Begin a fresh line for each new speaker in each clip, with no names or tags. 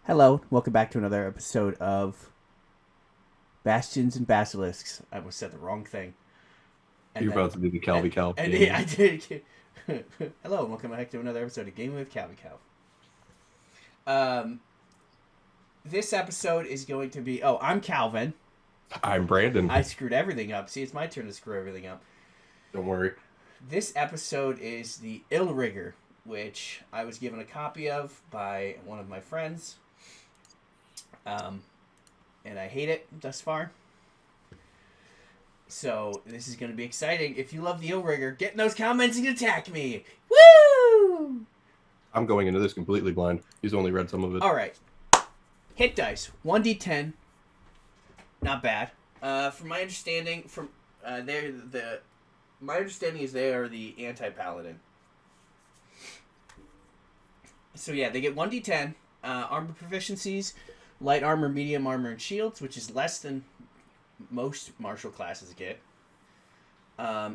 Hello, welcome back to another episode of Bastions and Basilisks. I almost said the wrong thing.
You're about to do the Calvi Cal
And
game.
I did. Hello, and welcome back to another episode of Gaming with Calvin Cal. This episode is going to be. Oh, I'm Calvin.
I'm Brandon.
I screwed everything up. See, it's my turn to screw everything up.
Don't worry.
This episode is the Illrigger, which I was given a copy of by one of my friends. And I hate it thus far. So this is going to be exciting. If you love the Illrigger, get in those comments and attack me. Woo!
I'm going into this completely blind. He's only read some of it.
All right. Hit dice 1d10. Not bad. From my understanding, my understanding is they are the anti-paladin. So yeah, they get 1d10 armor proficiencies. Light armor, medium armor, and shields, which is less than most martial classes get.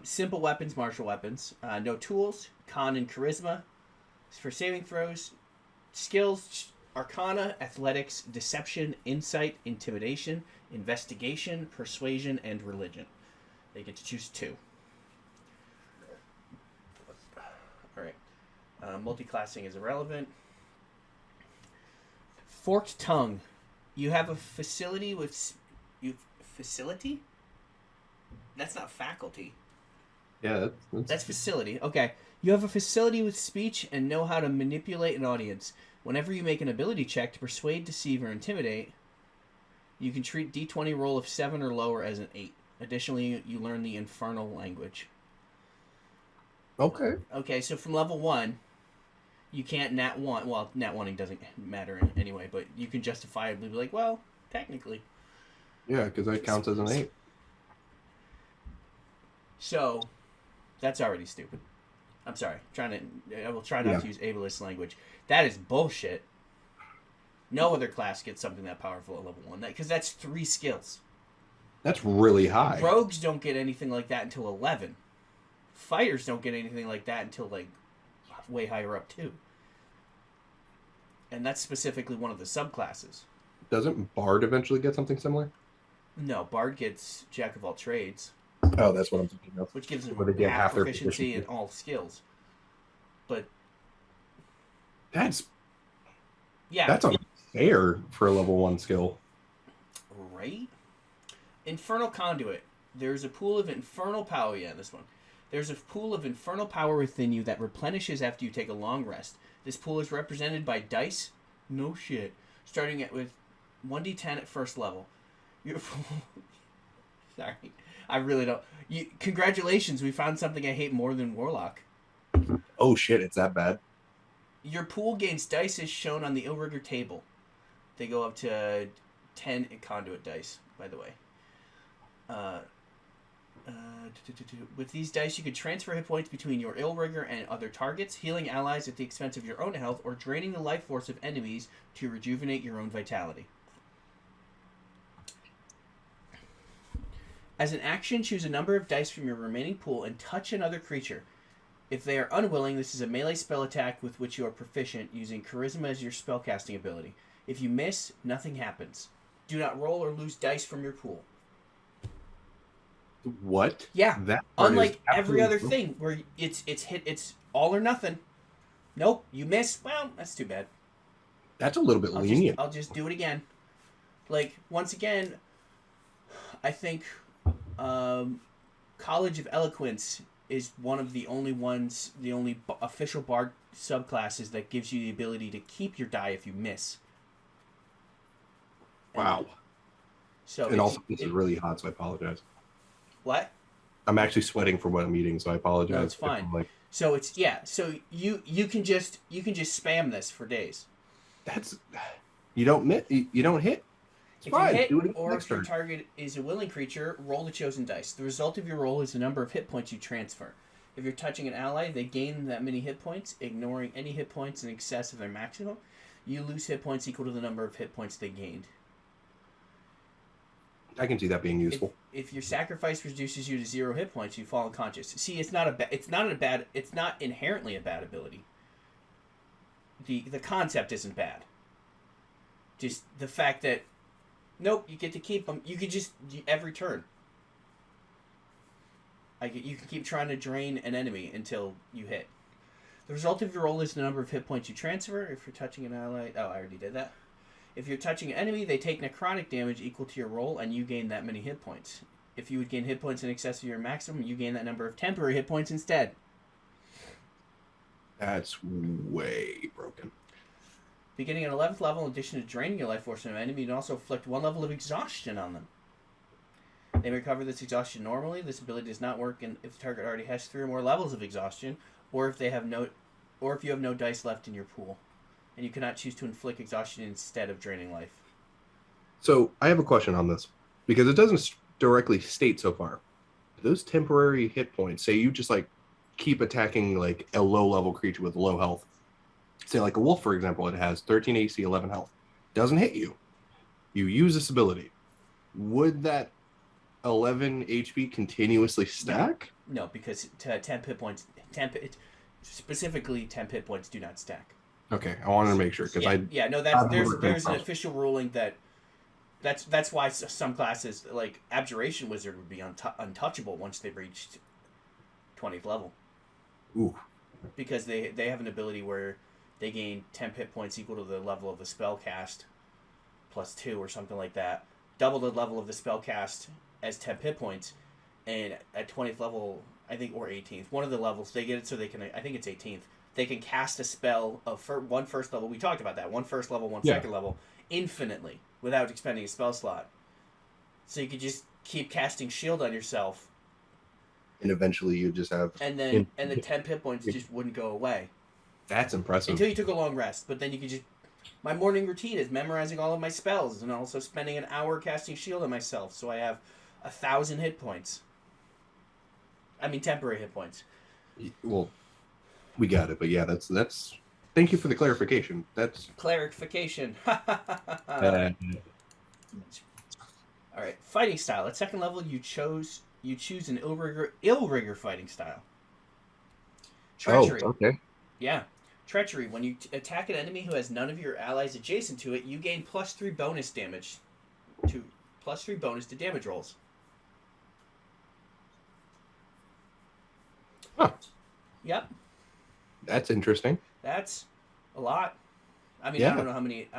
Simple weapons, martial weapons. No tools. Con and charisma. For saving throws. Skills, arcana, athletics, deception, insight, intimidation, investigation, persuasion, and religion. They get to choose 2. Alright. Multi-classing is irrelevant. Forked tongue. You have a facility with... Facility? That's not faculty.
Yeah,
That's facility. Okay. You have a facility with speech and know how to manipulate an audience. Whenever you make an ability check to persuade, deceive, or intimidate, you can treat D20 roll of 7 or lower as an 8. Additionally, you learn the infernal language.
Okay.
Okay, so from level 1... You can't nat 1. Well, nat 1ing doesn't matter anyway, but you can justifiably be like, well, technically.
Yeah, because that counts as an 8.
So, that's already stupid. I'm sorry. I will try not to use ableist language. That is bullshit. No other class gets something that powerful at level 1. Because that's 3 skills.
That's really high.
Rogues don't get anything like that until 11. Fighters don't get anything like that until, like, way higher up, too. And that's specifically one of the subclasses.
Doesn't Bard eventually get something similar?
No, Bard gets Jack of all trades.
Oh, that's what I'm thinking of.
Which gives them
half their
proficiency in all skills. But...
That's
yeah,
unfair for a level 1 skill.
Right? Infernal Conduit. There's a pool of infernal power. Yeah, this one. There's a pool of infernal power within you that replenishes after you take a long rest. This pool is represented by dice. No shit. Starting with 1d10 at first level. Sorry. I really don't. Congratulations, we found something I hate more than Warlock.
Oh shit, it's that bad.
Your pool gains dice as shown on the Illrigger table. They go up to 10 conduit dice, by the way. With these dice, you can transfer hit points between your Illrigger and other targets, healing allies at the expense of your own health, or draining the life force of enemies to rejuvenate your own vitality. As an action, choose a number of dice from your remaining pool and touch another creature. If they are unwilling, this is a melee spell attack with which you are proficient, using charisma as your spellcasting ability. If you miss, nothing happens. Do not roll or lose dice from your pool.
What?
Yeah. Unlike every other thing where it's all or nothing. Nope, you miss. Well, that's too bad.
That's a little bit lenient.
I'll just do it again. Like, once again, I think College of Eloquence is one of the only ones, the only official bard subclasses that gives you the ability to keep your die if you miss.
Wow.
So
and also, this is really hot, so I apologize.
What?
I'm actually sweating from what I'm eating, so I apologize.
No, it's fine. So it's So you can just spam this for days.
That's you don't hit. It's fine.
You hit, or if your target is a willing creature, roll the chosen dice. The result of your roll is the number of hit points you transfer. If you're touching an ally, they gain that many hit points, ignoring any hit points in excess of their maximum. You lose hit points equal to the number of hit points they gained.
I can see that being useful.
If your sacrifice reduces you to 0 hit points, you fall unconscious. See, it's not inherently a bad ability. The concept isn't bad. Just the fact that, nope, you get to keep them. You could just every turn. You can keep trying to drain an enemy until you hit. The result of your roll is the number of hit points you transfer. If you're touching an ally, I already did that. If you're touching an enemy, they take necrotic damage equal to your roll, and you gain that many hit points. If you would gain hit points in excess of your maximum, you gain that number of temporary hit points instead.
That's way broken.
Beginning at 11th level, in addition to draining your life force from an enemy, you can also inflict 1 level of exhaustion on them. They recover this exhaustion normally. This ability does not work if the target already has 3 or more levels of exhaustion, or if you have no dice left in your pool, and you cannot choose to inflict exhaustion instead of draining life.
So I have a question on this, because it doesn't directly state so far. Those temporary hit points, say you just like keep attacking like a low level creature with low health. Say like a wolf, for example, it has 13 AC, 11 health. Doesn't hit you. You use this ability. Would that 11 HP continuously stack?
No, because 10 hit points, specifically 10 hit points do not stack.
Okay, I wanted to make sure because
there's an official ruling that's why some classes like Abjuration Wizard would be untouchable once they reached 20th level.
Ooh.
Because they have an ability where they gain 10 hit points equal to the level of the spell cast plus 2 or something like that. Double the level of the spell cast as 10 hit points, and at 20th level, I think, or 18th, one of the levels, they get it so they can, I think it's 18th, they can cast a spell of one first level. We talked about that. One first level, one second level, infinitely, without expending a spell slot. So you could just keep casting shield on yourself.
And eventually you just have...
And the 10 hit points just wouldn't go away.
That's impressive.
Until you took a long rest. But then you could just... My morning routine is memorizing all of my spells and also spending an hour casting shield on myself. So I have 1,000 hit points. I mean, temporary hit points.
Well... We got it, but yeah, that's. Thank you for the clarification. That's
clarification. All right, fighting style. At second level, you choose an Illrigger fighting style. Treachery.
Oh, okay.
Yeah, treachery. When you attack an enemy who has none of your allies adjacent to it, you gain +3 bonus damage to damage rolls.
Huh.
Yep.
That's interesting.
That's a lot. I mean, yeah. I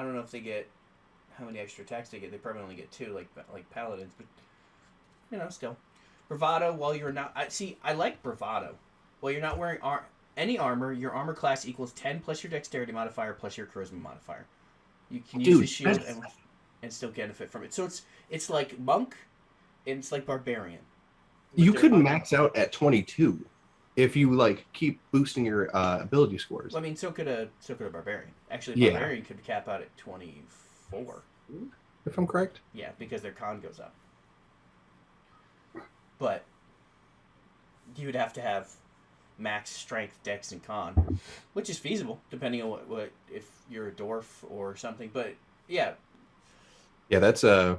don't know if they get how many extra attacks they get. They probably only get 2, like paladins, but still. Bravado. While you're not, I like bravado. While you're not wearing any armor, your armor class equals 10 plus your dexterity modifier plus your charisma modifier. You can use the shield and still benefit from it. So it's like monk, and it's like barbarian.
You could max out at 22. If you keep boosting your ability scores.
Well, I mean, so could a barbarian. Actually, a barbarian could cap out at 24.
If I'm correct.
Yeah, because their con goes up. But you would have to have max strength, dex, and con, which is feasible depending on what if you're a dwarf or something. But yeah.
Yeah, that's I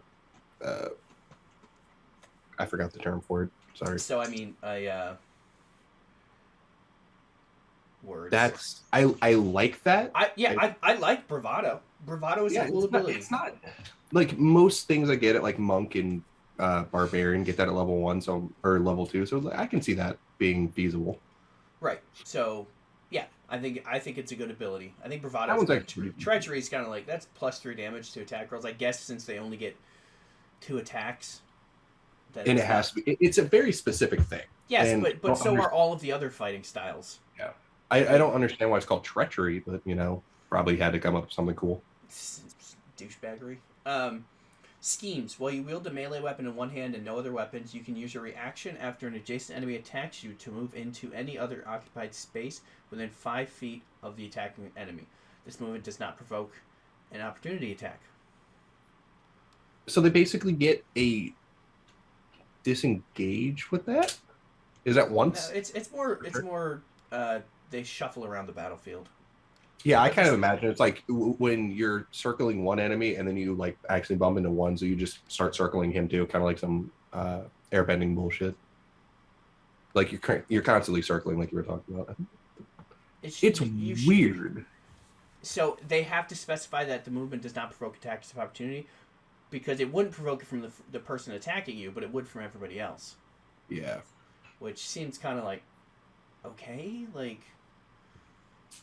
forgot the term for it. Sorry.
So I mean, words.
That's I like that.
I like bravado. Bravado is a cool ability.
It's not like most things I get at like monk and barbarian get that at level 1, or level 2. So I can see that being feasible.
Right. So yeah, I think it's a good ability. I think bravado.
That one's actually
treachery is kind of like that's +3 damage to attack rolls. I guess since they only get 2 attacks.
And it has to be. It's a very specific thing.
Yes, but so are all of the other fighting styles.
Yeah. I don't understand why it's called treachery, but probably had to come up with something cool.
Douchebaggery. Schemes. While you wield a melee weapon in one hand and no other weapons, you can use your reaction after an adjacent enemy attacks you to move into any other occupied space within 5 feet of the attacking enemy. This movement does not provoke an opportunity attack.
So they basically get a disengage with that? Is that once?
No, it's more they shuffle around the battlefield.
Yeah, I kind of imagine it's like when you're circling one enemy and then you like actually bump into one, so you just start circling him too, kind of like some airbending bullshit. Like you're constantly circling, like you were talking about. It's weird.
So they have to specify that the movement does not provoke attacks of opportunity, because it wouldn't provoke it from the person attacking you, but it would from everybody else.
Yeah.
Which seems kind of like, okay, like...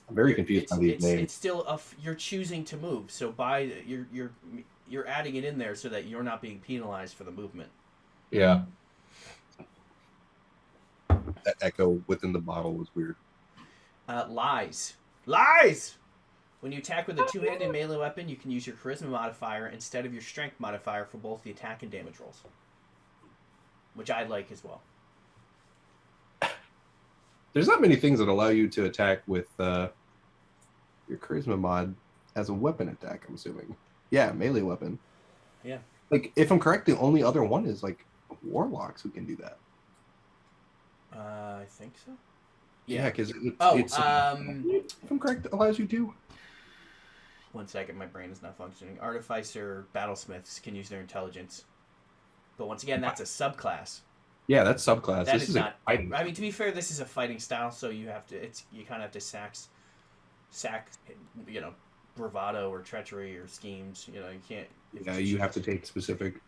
I'm very confused by these names.
It's still you're choosing to move, so you're adding it in there so that you're not being penalized for the movement.
Yeah. That echo within the bottle was weird.
Lies. When you attack with a two-handed melee weapon, you can use your charisma modifier instead of your strength modifier for both the attack and damage rolls, which I like as well.
There's not many things that allow you to attack with your charisma mod as a weapon attack, I'm assuming. Yeah, melee weapon.
Yeah.
Like, if I'm correct, the only other one is, like, warlocks who can do that.
I think so.
Yeah, because
if
I'm correct, it allows you to.
1 second, my brain is not functioning. Artificer battlesmiths can use their intelligence. But once again, that's a subclass.
Yeah, that's subclass.
This is not. I mean, to be fair, this is a fighting style, so you kind of have to sack, bravado or treachery or schemes. You can't.
Yeah, you have to take specific.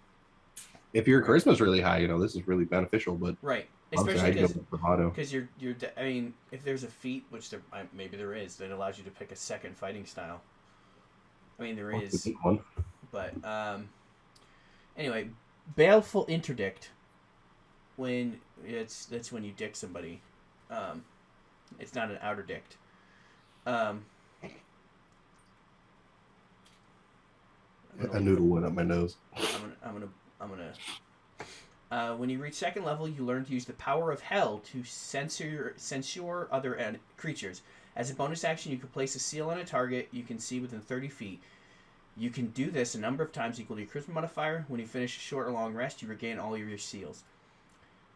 If your charisma's really high, this is really beneficial. But
right, especially because you're. I mean, if there's a feat, which maybe there is, that allows you to pick a second fighting style. I mean, there is, but anyway, baleful interdict. That's when you dick somebody. It's not an outer dict.
A noodle went up my nose.
I'm gonna. When you reach second level, you learn to use the power of hell to censure other creatures. As a bonus action, you can place a seal on a target you can see within 30 feet. You can do this a number of times equal to your charisma modifier. When you finish a short or long rest, you regain all of your seals.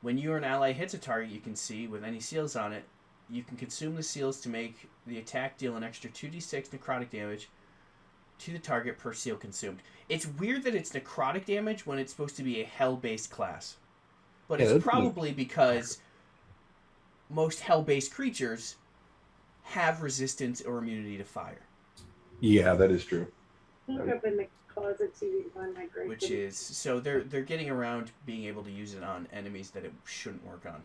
When you or an ally hits a target you can see with any seals on it, you can consume the seals to make the attack deal an extra 2d6 necrotic damage to the target per seal consumed. It's weird that it's necrotic damage when it's supposed to be a hell-based class. But it's probably because most hell-based creatures have resistance or immunity to fire.
Yeah, that is true.
Look up in the closet so you can find my great.
Which is, so they're getting around being able to use it on enemies that it shouldn't work on.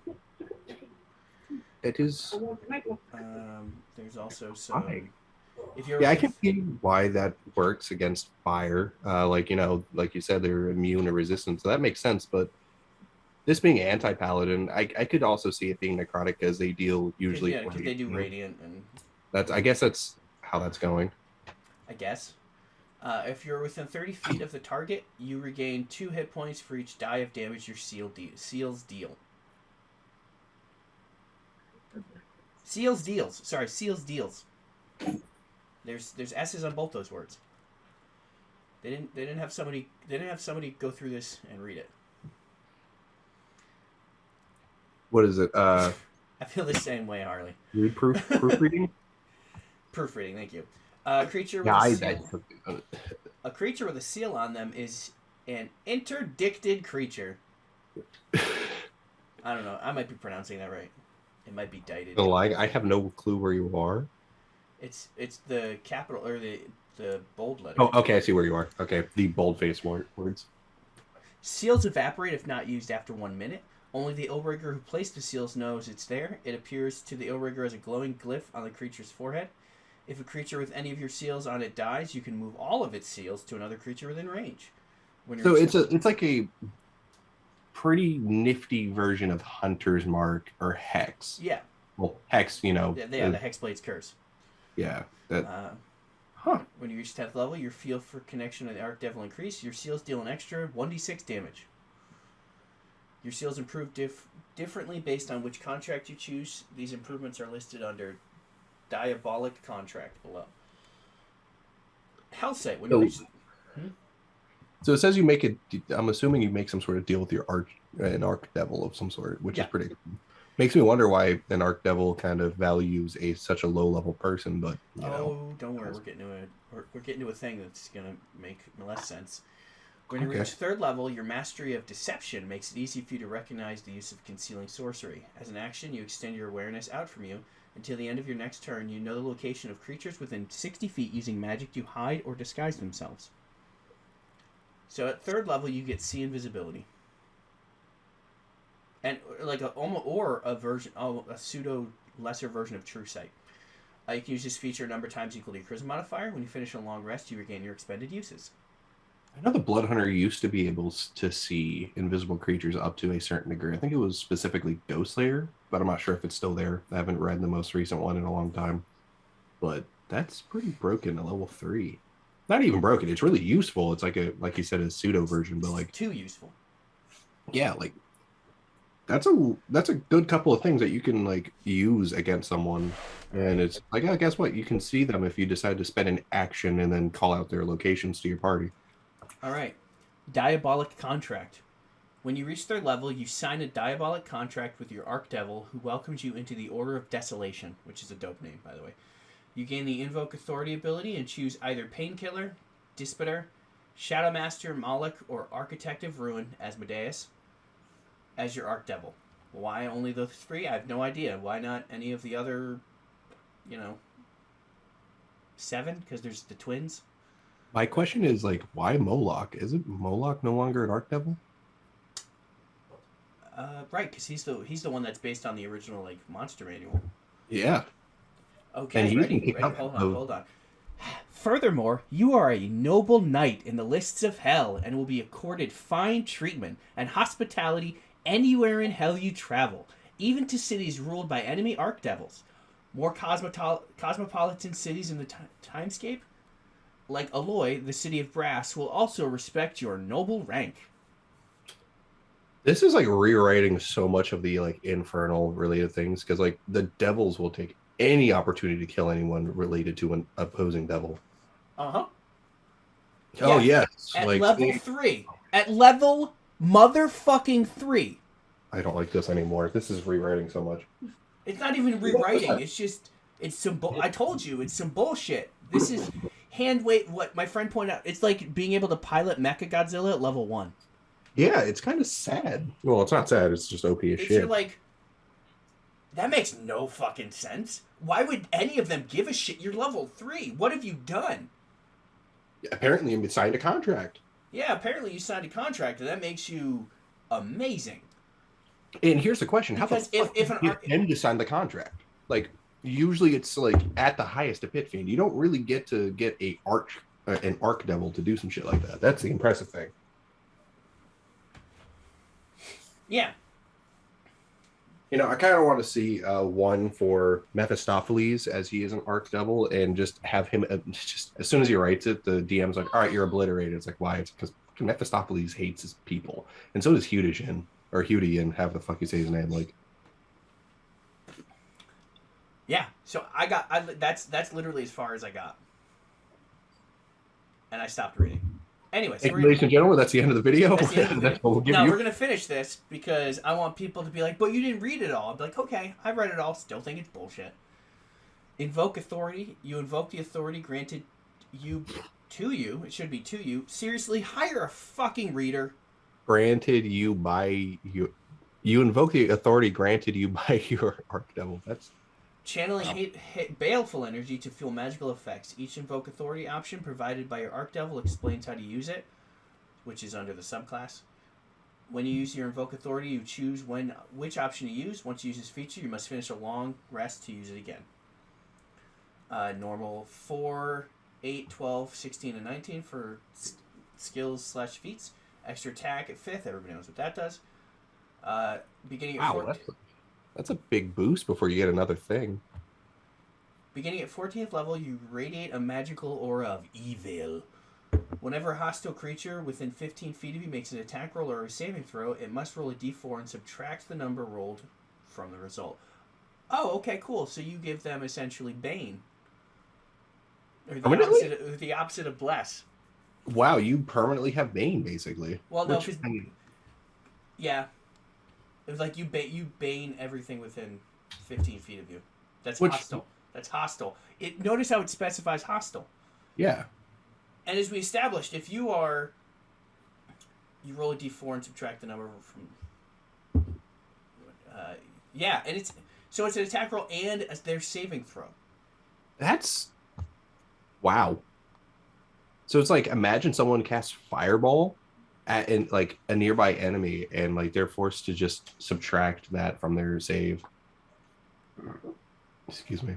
It is.
There's also some.
I can see why that works against fire. Like you said, they're immune or resistant, so that makes sense. But this being anti-paladin, I could also see it being necrotic as they deal usually.
Yeah, because they do radiant and.
I guess that's how that's going.
I guess. If you're within 30 feet of the target, you regain 2 hit points for each die of damage your seals deal. Seals deals. There's S's on both those words. They didn't have somebody go through this and read it.
What is it?
I feel the same way, Harley.
Proofreading?
Proofreading, thank you. A creature with a seal on them is an interdicted creature. I don't know. I might be pronouncing that right. It might be dited.
I have no clue where you are.
It's the capital or the bold letter.
Oh, okay. I see where you are. Okay, the bold-faced words.
Seals evaporate if not used after 1 minute. Only the Illrigger who placed the seals knows it's there. It appears to the Illrigger as a glowing glyph on the creature's forehead. If a creature with any of your seals on it dies, you can move all of its seals to another creature within range.
So it's like a pretty nifty version of Hunter's Mark or Hex.
Yeah.
Well, Hex,
Yeah, the Hexblade's Curse.
Yeah.
When you reach 10th level, your field for connection to the Archdevil increase. Your seals deal an extra 1d6 damage. Your seals improve differently based on which contract you choose. These improvements are listed under Diabolic Contract below. Hellsight. When you reach...
So it says you make it. I'm assuming you make some sort of deal with your an archdevil of some sort, which is
Yeah.
pretty. Makes me wonder why an archdevil kind of values such a low level person, but you know.
Don't worry, we're getting to a thing that's gonna make less sense. When you
Okay.
reach third level, your mastery of deception makes it easy for you to recognize the use of Concealing Sorcery. As an action, you extend your awareness out from you. Until the end of your next turn, you know the location of creatures within 60 feet using magic to hide or disguise themselves. So at third level, you get See Invisibility. And like a pseudo lesser version of True Sight. You can use this feature a number of times equal to your Charisma modifier. When you finish a long rest, you regain your expended uses.
I know the Blood Hunter used to be able to see invisible creatures up to a certain degree. I think it was specifically Ghost Slayer, but I'm not sure if it's still there. I haven't read the most recent one in a long time. But that's pretty broken at level 3. Not even broken. It's really useful. It's like you said, a pseudo version, but like
Too useful.
yeah, like that's a good couple of things that you can like use against someone. And it's like, oh, guess what? You can see them if you decide to spend an action and then call out their locations to your party.
All right. Diabolic Contract. When you reach third level, you sign a Diabolic Contract with your Archdevil, who welcomes you into the Order of Desolation, which is a dope name, by the way. You gain the Invoke Authority ability and choose either Painkiller, Dispeter, Shadowmaster, Moloch, or Architect of Ruin, Asmodeus, as your Archdevil. Why only those 3? I have no idea. Why not any of the other, 7? Because there's the twins.
My question is like, why Moloch? Isn't Moloch no longer an Archdevil?
Right, because he's the one that's based on the original like monster manual.
Yeah.
Okay,
And he's
ready?
been kicked out
Hold on. Furthermore, you are a noble knight in the lists of hell and will be accorded fine treatment and hospitality anywhere in hell you travel, even to cities ruled by enemy archdevils. More cosmopolitan cities in the timescape, like Aloy, the city of brass, will also respect your noble rank.
This is like rewriting so much of the like infernal related things because like the devils will take any opportunity to kill anyone related to an opposing devil.
Uh-huh.
Oh
Yeah.
yes,
At
like
level 3. At level motherfucking 3.
I don't like this anymore. This is rewriting so much.
It's not even rewriting. It's some I told you, it's some bullshit. This is what my friend pointed out. It's like being able to pilot Mechagodzilla at level 1.
Yeah, it's kind of sad. Well, it's not sad. It's just OP as shit.
You're like, that makes no fucking sense. Why would any of them give a shit? You're level 3. What have you done?
Apparently, you signed a contract.
Yeah, apparently you signed a contract, and that makes you amazing.
And here's the question: how
Because
the fuck
if
do
an
you get them to sign the contract? Like, usually it's like at the highest of Pit Fiend. You don't really get to get an Archdevil to do some shit like that. That's the impressive thing.
Yeah.
You know, I kind of want to see one for Mephistopheles as he is an Archdevil and just have him just as soon as he writes it, the DM's like, all right, you're obliterated. It's like, why? It's because Mephistopheles hates his people. And so does Hudian, or Hudian, have the fuck you say his name. Like,
Yeah. So that's literally as far as I got. And I stopped reading. Anyway, so
ladies and gentlemen, that's the end of the video.
That's the end of the video.
That's what we'll give
Now
you.
we're gonna finish this because I want people to be like, "But you didn't read it all." I'm like, "Okay, I read it all. Still think it's bullshit." Invoke Authority. You invoke the authority granted you to you. It should be to you. Seriously, hire a fucking reader.
Granted you by you. You invoke the authority granted you by your Archdevil. That's
Channeling baleful energy to fuel magical effects. Each Invoke Authority option provided by your Archdevil explains how to use it, which is under the subclass. When you use your Invoke Authority, you choose which option to use. Once you use this feature, you must finish a long rest to use it again. Normal 4, 8, 12, 16, and 19 for skills/feats. Extra attack at 5th. Everybody knows what that does. Beginning at 14th.
That's a big boost before you get another thing.
Beginning at 14th level, you radiate a magical aura of evil. Whenever a hostile creature within 15 feet of you makes an attack roll or a saving throw, it must roll a d4 and subtract the number rolled from the result. Oh, okay, cool. So you give them essentially Bane. Or the opposite of Bless.
Wow, you permanently have Bane, basically.
Well, no,
Which,
because yeah, it was like you bane everything within 15 feet of you. That's
which,
hostile. That's hostile. Notice how it specifies hostile.
yeah.
And as we established, if you roll a d4 and subtract the number from. And it's an attack roll and their saving throw.
That's wow. So it's like imagine someone casts Fireball at like a nearby enemy, and like they're forced to just subtract that from their save. Excuse me.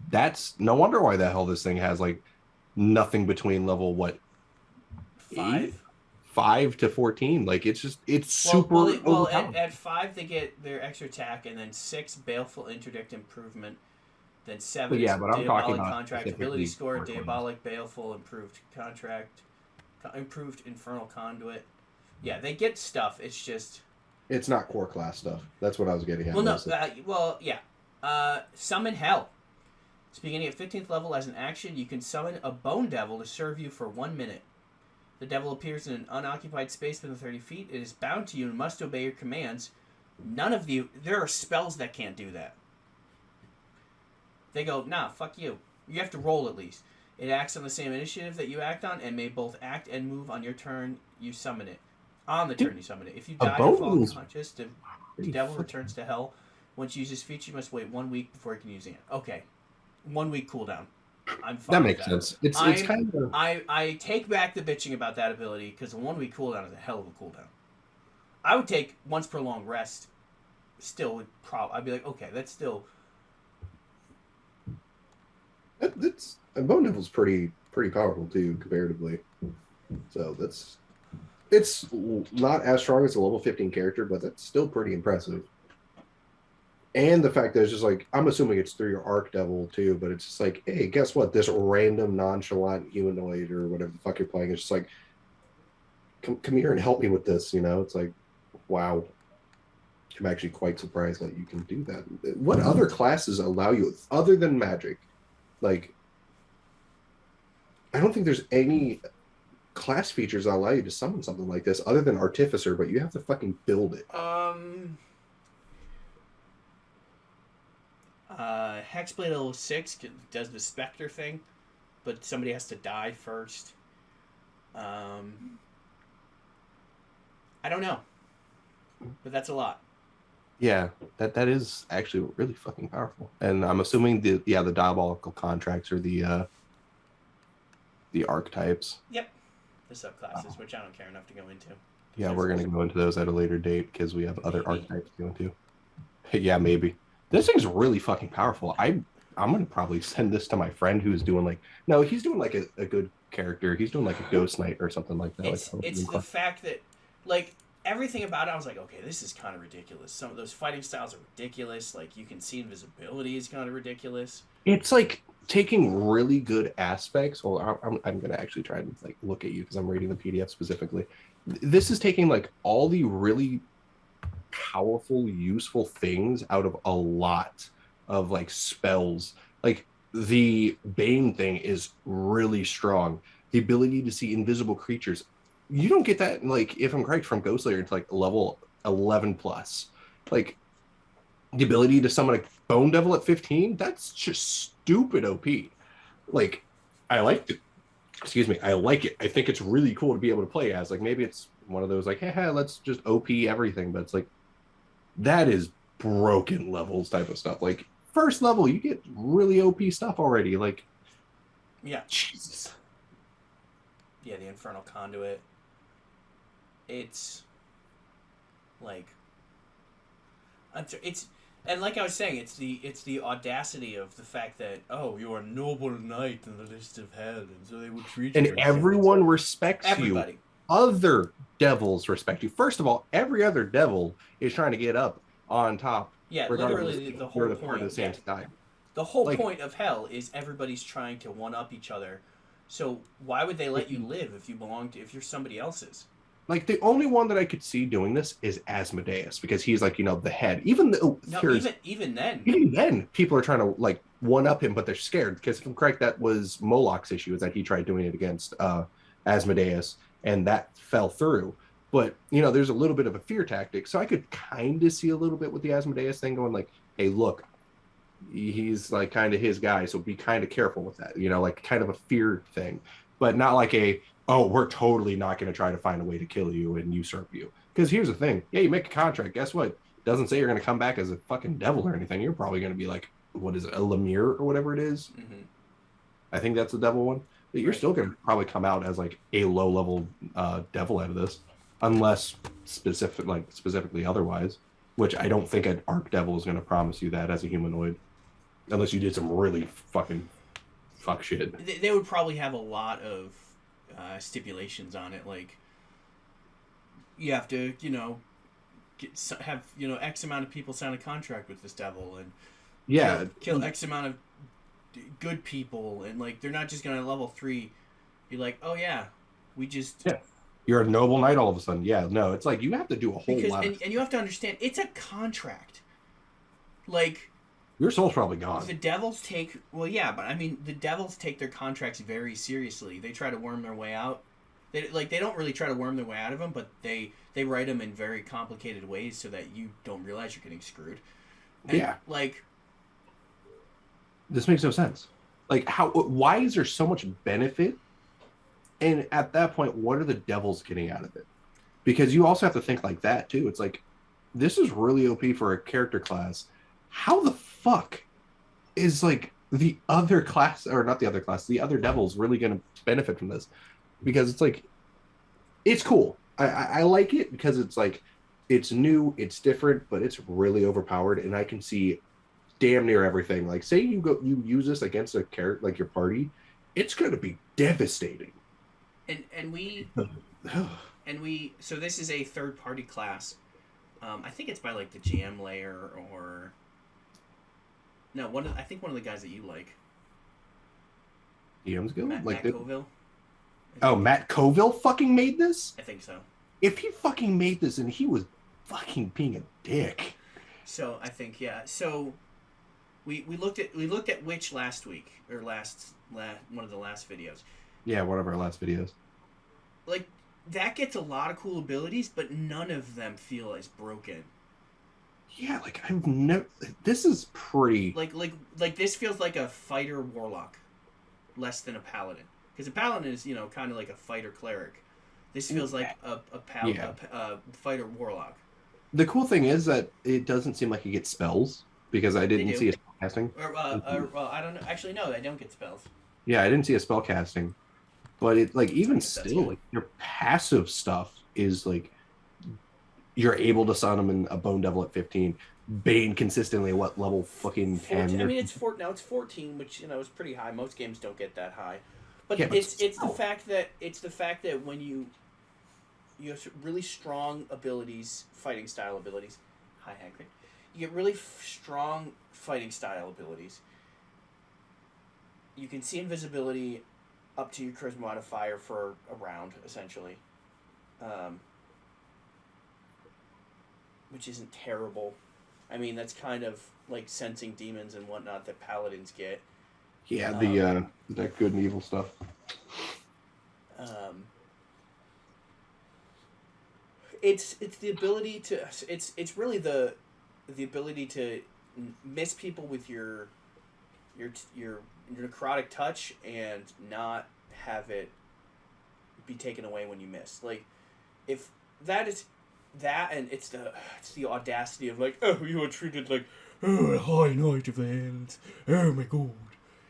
That's no wonder why the hell this thing has like nothing between level
5.
5 to 14. Like it's super.
At 5 they get their extra attack, and then 6 Baleful Interdict improvement. Then 7
but I'm talking
Diabolic
about
Contract ability score, Diabolic Baleful improved contract, improved Infernal Conduit. Yeah, they get stuff. It's just
it's not core class stuff. That's what I was getting at.
Summon Hell. It's beginning at 15th level. As an action, you can summon a Bone Devil to serve you for 1 minute. The devil appears in an unoccupied space within 30 feet. It is bound to you and must obey your commands. There are spells that can't do that. They go, nah, fuck you. You have to roll at least. It acts on the same initiative that you act on and may both act and move on your turn you summon it. On the turn you summon it. If you die or fall unconscious, the devil returns to hell. Once you use this feature, you must wait 1 week before you can use it. Okay. 1 week cooldown. I'm fine.
That makes sense. It's kind of.
I take back the bitching about that ability because a 1 week cooldown is a hell of a cooldown. I would take once per long rest. Still, I'd be like, okay, that's still.
And Bone Devil's pretty powerful too, comparatively. So it's not as strong as a level 15 character, but that's still pretty impressive. And the fact that it's just like, I'm assuming it's through your Arc Devil too, but it's just like, hey, guess what? This random nonchalant humanoid or whatever the fuck you're playing is just like, come here and help me with this, you know? It's like, wow. I'm actually quite surprised that you can do that. What other classes allow you, other than magic? Like, I don't think there's any class features that allow you to summon something like this other than Artificer, but you have to fucking build it.
Hexblade level 6 does the Spectre thing, but somebody has to die first. I don't know, but that's a lot.
Yeah, that is actually really fucking powerful. And I'm assuming the Diabolical Contracts are the archetypes.
Yep, the subclasses, which I don't care enough to go into.
Yeah, we're gonna go into those at a later date because we have other archetypes to go into. Yeah, maybe. This thing's really fucking powerful. I'm gonna probably send this to my friend who's doing he's doing like a good character. He's doing like a Ghost Knight or something like that.
It's the fact that like everything about it, I was like, okay, this is kind of ridiculous. Some of those fighting styles are ridiculous. Like you can see invisibility is kind of ridiculous.
It's like taking really good aspects. Well, I'm gonna actually try and like look at you because I'm reading the PDF specifically. This is taking like all the really powerful, useful things out of a lot of like spells. Like the Bane thing is really strong. The ability to see invisible creatures, you don't get that like, if I'm correct, from Ghost Slayer into like level 11 plus. Like the ability to summon a Bone Devil at 15, that's just stupid OP. Like I like it. I like it. I think it's really cool to be able to play as. Like maybe it's one of those like, hey, let's just OP everything, but it's like that is broken levels type of stuff. Like first level, you get really OP stuff already. Like,
yeah,
Jesus.
Yeah, the Infernal Conduit. It's like and like I was saying, it's the audacity of the fact that you're a noble knight in the list of hell, and so they will treat you.
And everyone respects you. Other devils respect you. First of all, every other devil is trying to get up on top.
Yeah, literally the whole point.
Part of the same time.
The whole point of hell is everybody's trying to one up each other. So why would they let you live if you're somebody else's?
Like the only one that I could see doing this is Asmodeus because he's like the head. Even then people are trying to like one up him, but they're scared because if I'm correct, that was Moloch's issue, is that he tried doing it against Asmodeus, and that fell through. But there's a little bit of a fear tactic, so I could kind of see a little bit with the Asmodeus thing going like, hey, look, he's like kind of his guy, so be kind of careful with that, like kind of a fear thing, but not like oh, we're totally not going to try to find a way to kill you and usurp you. Because here's the thing, yeah, you make a contract, guess what? Doesn't say you're going to come back as a fucking devil or anything. You're probably going to be like, what is it, a Lemire or whatever it is?
Mm-hmm.
I think that's the devil one. But you're still going to probably come out as like a low level devil out of this, unless specifically otherwise, which I don't think an arc devil is going to promise you that as a humanoid, unless you did some really fucking fuck shit.
They would probably have a lot of stipulations on it, like you have to, have X amount of people sign a contract with this devil, and kill X amount of good people, and like they're not just gonna level 3 be like, oh yeah, we just
you're a noble knight all of a sudden. Yeah, no, it's like you have to do a whole lot
and you have to understand it's a contract. Like,
your soul's probably gone.
The devils take the devils take their contracts very seriously. They try to worm their way out. They don't really try to worm their way out of them, but they write them in very complicated ways so that you don't realize you're getting screwed. And,
this makes no sense. Like, why is there so much benefit? And at that point, what are the devils getting out of it? Because you also have to think like that too. It's like, this is really OP for a character class. How the fuck is like the other class, or not the other class, the other devils really going to benefit from this? Because it's like, it's cool. I like it because it's like, it's new, it's different, but it's really overpowered, and I can see damn near everything. Like, say you use this against a character like your party, it's going to be devastating.
And we so this is a third party class. I think it's by like the GM layer, or no, I think one of the guys that you like.
DM's Guild?
Matt Colville.
Matt Colville fucking made this?
I think so.
If he fucking made this and he was fucking being a dick.
So I think, yeah. So we looked at Witch last week, or one of the last videos.
Yeah, one of our last videos.
Like, that gets a lot of cool abilities, but none of them feel as broken.
Yeah, like I've never. This is pretty.
Like this feels like a fighter warlock, less than a paladin. Because a paladin is kind of like a fighter cleric. This feels like a fighter warlock.
The cool thing is that it doesn't seem like he gets spells, because I didn't see a spell casting.
Well, I don't know. Actually, no, I don't get spells.
Yeah, I didn't see a spell casting, but it like even still, like your passive stuff is like you're able to summon him in a Bone Devil at 15, Bane consistently at what level? Fucking 10.
I mean, it's 14, which is pretty high. Most games don't get that high, but it's the fact that when you have really strong abilities, fighting style abilities. Hi, Hagrid. You get really strong fighting style abilities. You can see invisibility up to your charisma modifier for a round, essentially. Which isn't terrible. I mean, that's kind of like sensing demons and whatnot that paladins get.
Yeah, that good and evil stuff.
It's the ability to it's really the ability to miss people with your necrotic touch and not have it be taken away when you miss. Like, if that is that, and it's the audacity of like, oh, you are treated like, oh, a high knight of the elves. Oh my god.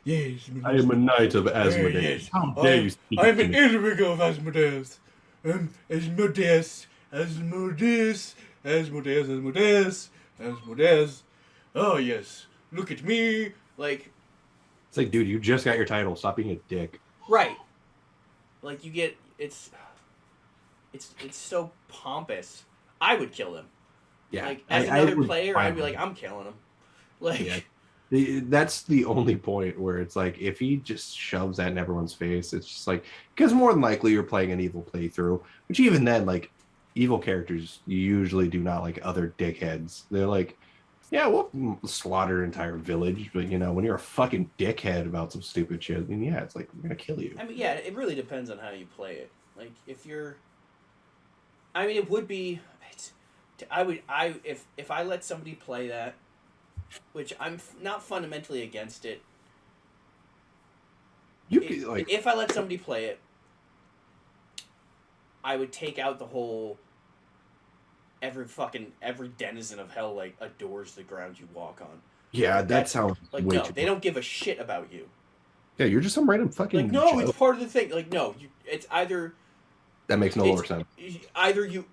Yes.
I am a knight of Asmodeus.
Yes.
How dare you speak
I am an
to me?
Illrigger of Asmodeus. Asmodeus. Oh yes. Look at me. Like,
it's like, dude, you just got your title. Stop being a dick.
Right. Like, you get it's so pompous. I would kill him.
Yeah.
Like, as another player, I'd be like, I'm killing him. Like,
yeah. That's the only point where it's like, if he just shoves that in everyone's face, it's just like, because more than likely you're playing an evil playthrough, which even then, like, evil characters usually do not like other dickheads. They're like, Yeah, we'll slaughter an entire village, but when you're a fucking dickhead about some stupid shit, then yeah, it's like we're gonna kill you.
I mean, yeah, it really depends on how you play it. Like, if you're, I mean, it would be, if I let somebody play that, which I'm not fundamentally against it. If I let somebody play it, I would take out the whole every denizen of hell like adores the ground you walk on.
Yeah,
like,
that sounds
like
way
no,
too
they don't give a shit about you.
Yeah, you're just some random fucking
like no,
Joe.
It's part of the thing. Like no, it's either
that makes no lower sense.
Either you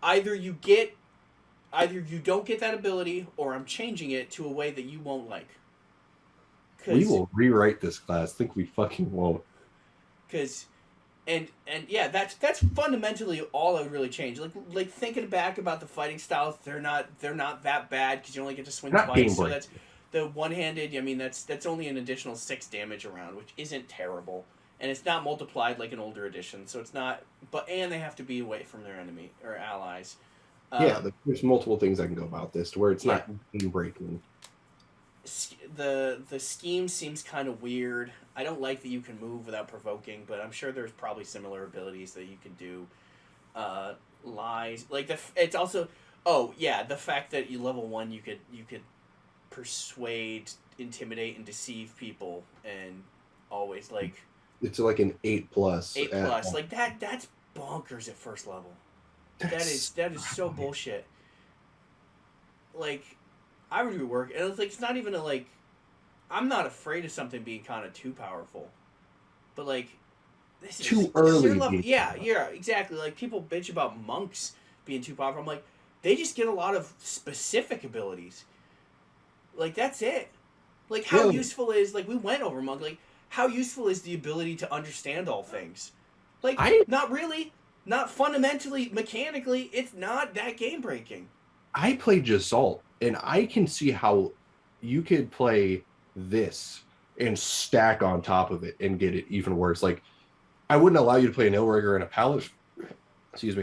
don't get that ability, or I'm changing it to a way that you won't like.
We will rewrite this class. Think we fucking won't.
Because, and yeah, that's fundamentally all I would really change. Like thinking back about the fighting styles, they're not that bad because you only get to swing twice. So that's the one-handed. I mean, that's only an additional 6 damage around, which isn't terrible, and it's not multiplied like an older edition. So it's not. And they have to be away from their enemy or allies.
Yeah, there's multiple things I can go about this to where it's not game breaking.
The scheme seems kind of weird. I don't like that you can move without provoking, but I'm sure there's probably similar abilities that you can do. Lies, like it's also the fact that you level 1 you could persuade, intimidate, and deceive people, and always like
it's like an 8+.
8+, like that's bonkers at first level. That is so bullshit. Like, I would do work, and it's not even I'm not afraid of something being kind of too powerful, but like, this is
too early.
Level, yeah, exactly. Like, people bitch about monks being too powerful. I'm like, they just get a lot of specific abilities. Like, that's it. Like, how useful is, like, we went over monk. Like, how useful is the ability to understand all things? Like, not really. Not fundamentally, mechanically, it's not that game breaking.
I played Jasalt, and I can see how you could play this and stack on top of it and get it even worse. Like, I wouldn't allow you to play an Illrigger and a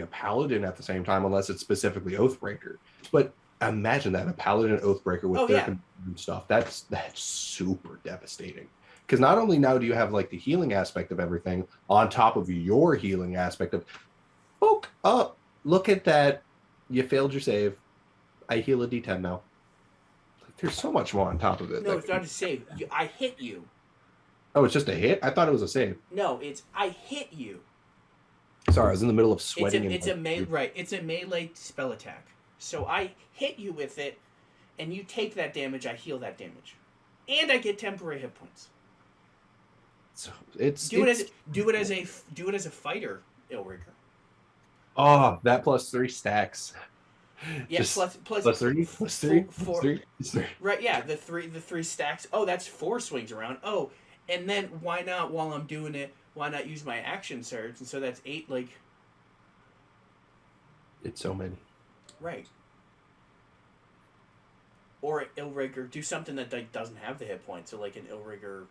paladin at the same time unless it's specifically Oathbreaker. But imagine that, a paladin Oathbreaker with stuff. That's super devastating. Because not only now do you have like the healing aspect of everything on top of your healing aspect of look at that. You failed your save. I heal a D10 now. Like, there's so much more on top of it.
No, it's not a save. I hit you.
Oh, it's just a hit? I thought it was a save.
No, it's I hit you.
Sorry, I was in the middle of sweating.
It's a melee spell attack. So I hit you with it, and you take that damage. I heal that damage, and I get temporary hit points.
So
do it as a fighter, Illrigger.
Oh, that +3 stacks.
Yeah,
just
plus
3, plus 3, plus 3.
Right, yeah, the three stacks. Oh, that's 4 swings around. Oh, and then why not, while I'm doing it, why not use my action surge? And so that's 8, like...
It's so many.
Right. Or Illrigger, do something that like doesn't have the hit points. So like an Illrigger...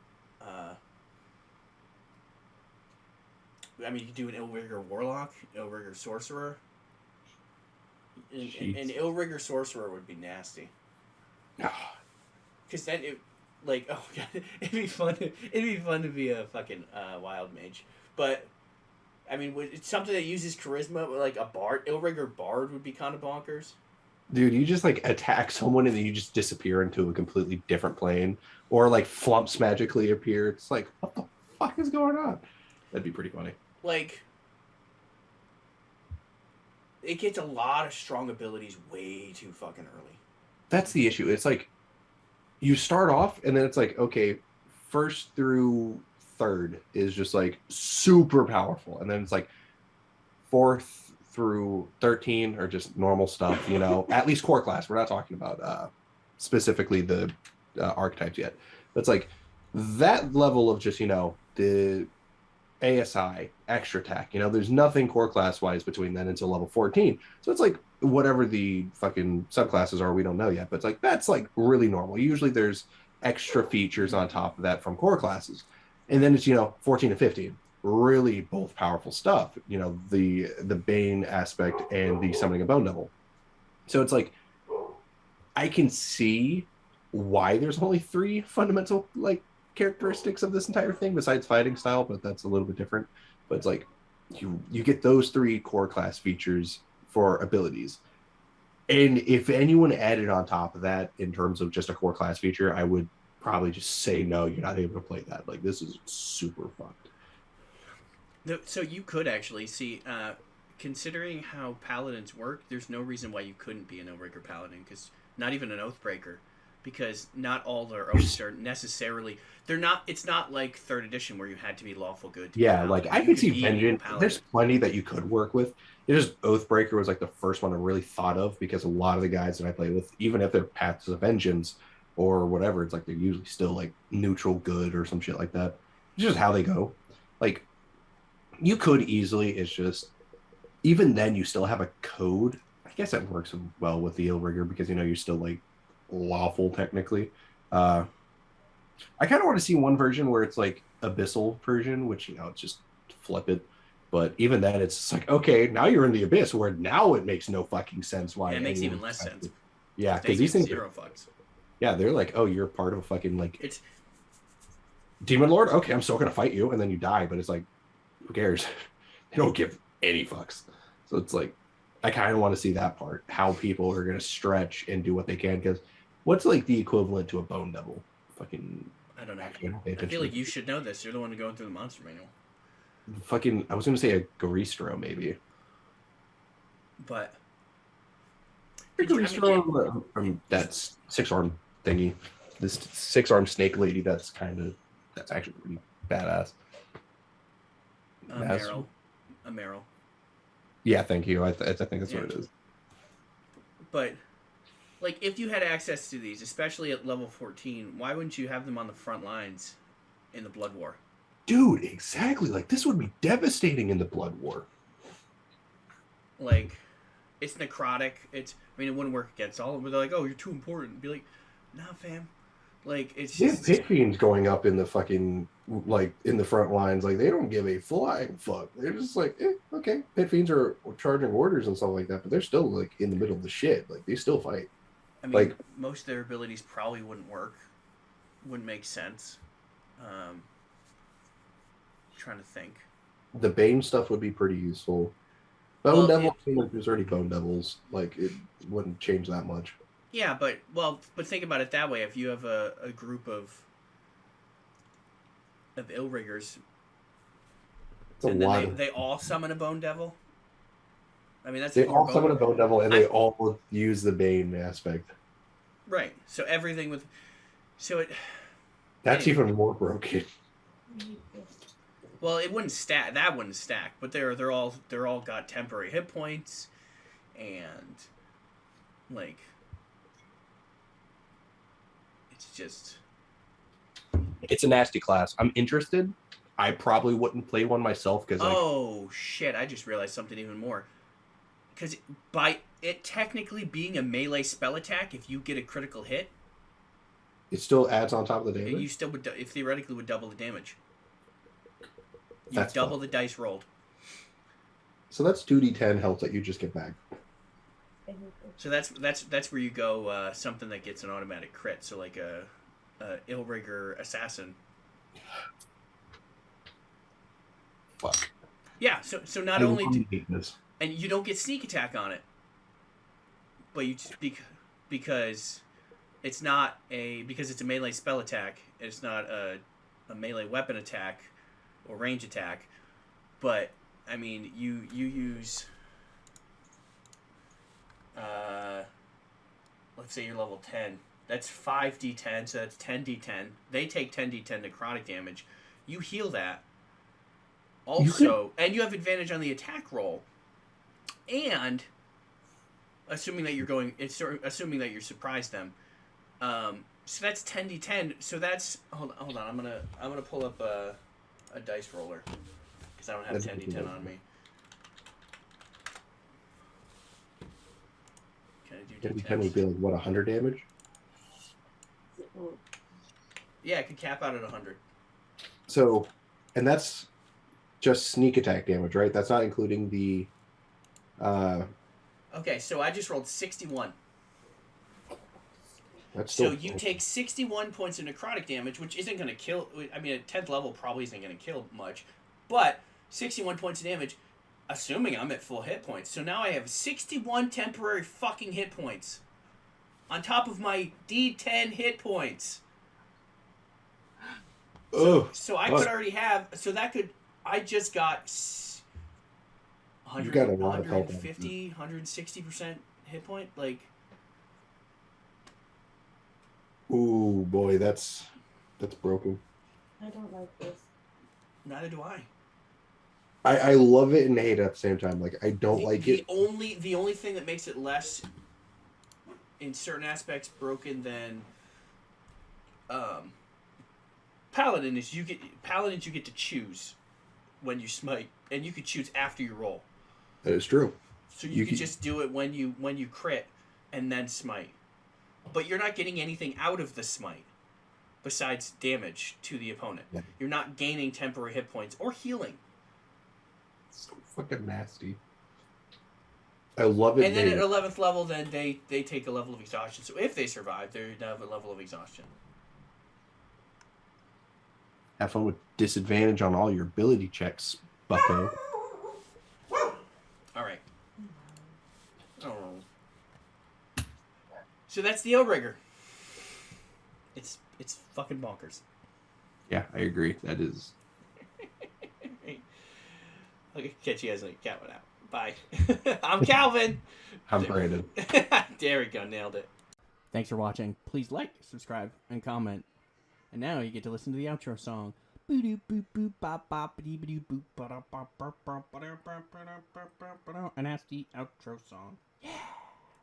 I mean, you could do an Illrigger Warlock, Illrigger Sorcerer. An Illrigger Sorcerer would be nasty. Because then it, like, oh god, it'd be fun to be a fucking wild mage. But I mean, it's something that uses charisma, like a bard. Illrigger Bard would be kind of bonkers.
Dude, you just like attack someone and then you just disappear into a completely different plane, or like flumps magically appear. It's like, what the fuck is going on? That'd be pretty funny.
Like, it gets a lot of strong abilities way too fucking early.
That's the issue. It's like, you start off and then it's like, okay, 1st through 3rd is just like super powerful. And then it's like 4th through 13 are just normal stuff, at least core class. We're not talking about specifically the archetypes yet. But it's like that level of just, the ASI, extra attack. There's nothing core class wise between then until level 14. So it's like whatever the fucking subclasses are, we don't know yet. But it's like that's like really normal. Usually there's extra features on top of that from core classes. And then it's 14 to 15. Really both powerful stuff. The Bane aspect and the Summoning of Bone Devil. So it's like I can see why there's only 3 fundamental like characteristics of this entire thing besides fighting style, but that's a little bit different. But it's like you get those 3 core class features for abilities. And if anyone added on top of that in terms of just a core class feature, I would probably just say no, you're not able to play that. Like, this is super fucked.
So you could actually see, considering how paladins work, there's no reason why you couldn't be an Illrigger paladin, because not even an Oathbreaker, because not all their oaths are necessarily. They're not. It's not like 3rd edition where you had to be lawful good. To
Yeah,
be
like I
you
could
could
see
be
Vengeance.
a paladin.
There's plenty that you could work with. It just Oathbreaker was like the first one I really thought of because a lot of the guys that I play with, even if they're paths of vengeance or whatever, it's like they're usually still like neutral good or some shit like that. It's just how they go. Like, you could easily, it's just even then you still have a code. I guess that works well with the Illrigger because you're still like lawful technically. I kind of want to see one version where it's like abyssal version, which it's just flip it. But even then, it's just like, okay, now you're in the abyss, where now it makes no fucking sense why.
Yeah, it makes even less sense.
Yeah, because these things
zero fucks.
Yeah, they're like, oh, you're part of a fucking like
it's
demon lord. Okay, I'm still gonna fight you, and then you die. But it's like, who cares? They don't give any fucks. So it's like, I kind of want to see that part, how people are gonna stretch and do what they can. Because what's like the equivalent to a bone devil? Fucking,
I don't know. I feel like you should know this. You're the one going through the monster manual.
Fucking, I was gonna say a Goristro maybe.
But
Goristro, that's 6-arm thingy. This 6-arm snake lady. That's actually pretty badass.
A Meryl.
Yeah, thank you. I think that's what it is.
But like, if you had access to these, especially at level 14, why wouldn't you have them on the front lines in the Blood War?
Dude, exactly. Like, this would be devastating in the Blood War.
Like, it's necrotic. It wouldn't work against all of them. They're like, oh, you're too important. Be like, nah, fam. Like, it's just...
Pit Fiends going up in the fucking, like, in the front lines. Like, they don't give a flying fuck. They're just like, okay. Pit Fiends are charging orders and stuff like that, but they're still, like, in the middle of the shit. Like, they still fight.
I mean,
like,
most of their abilities probably wouldn't work. Wouldn't make sense. Trying to think.
The Bane stuff would be pretty useful. Bone Devil, there's already Bone Devils. Like, it wouldn't change that much.
Yeah, but think about it that way. If you have a group of Illriggers, and then they all summon a Bone Devil. I mean, that's...
They all summon a Bone Devil, and they all use the Bane aspect.
Right. So everything with... So it...
That's even more broken.
Well, it wouldn't stack. That wouldn't stack. But they're all got temporary hit points, and like, it's just...
It's a nasty class. I'm interested. I probably wouldn't play one myself because...
Oh, shit. I just realized something even more. Because by it technically being a melee spell attack, if you get a critical hit...
It still adds on top of the damage?
You still would... It theoretically would double the damage. You
That's
double the dice rolled.
So that's 2d10 health that you just get back.
So that's where you go something that gets an automatic crit. So like a Illrigger assassin.
Fuck.
Yeah. So not only and you don't get sneak attack on it, but you just because it's not because it's a melee spell attack. It's not a melee weapon attack or range attack. But I mean, you use let's say you're level 10. That's 5d10, so that's 10d10. They take 10d10 necrotic damage. You heal that. Also, and you have advantage on the attack roll. And assuming that assuming that you surprise them. So that's 10d10. So that's hold on. I'm gonna pull up a dice roller because I don't have 10d10 on me. Can I do
10d10 would be like what, 100 damage?
Yeah, it could cap out at 100.
So, and that's just sneak attack damage, right? That's not including the...
Okay, so I just rolled 61.
That's
So
still
you take 61 points of necrotic damage, which isn't going to kill. I mean, at 10th level probably isn't going to kill much, but 61 points of damage, assuming I'm at full hit points. So now I have 61 temporary fucking hit points on top of my D10 hit points. So I could already have. So that could. I just got 100,
You got a lot of health.
150, 160% hit point. Like.
Ooh, boy, that's broken.
I don't like this.
Neither do I.
I love it and hate it at the same time. Like, I don't like it.
The only thing that makes it less, in certain aspects, broken than Paladin is Paladins you get to choose when you smite, and you could choose after you roll.
That is true.
So you could just do it when you crit, and then smite. But you're not getting anything out of the smite besides damage to the opponent.
Yeah.
You're not gaining temporary hit points or healing.
So fucking nasty. I love it.
And then at 11th level, then they take a level of exhaustion. So if they survive, they have a level of exhaustion.
Have fun with disadvantage on all your ability checks, bucko.
All right. Oh. So that's the Illrigger. It's fucking bonkers.
Yeah, I agree. That is.
I'll catch you guys later. Cat went out. Bye. I'm Kalvin.
I'm Brandon.
There we go. Nailed it. Thanks for watching. Please like, subscribe, and comment. And now you get to listen to the outro song. And that's the outro song. Yeah.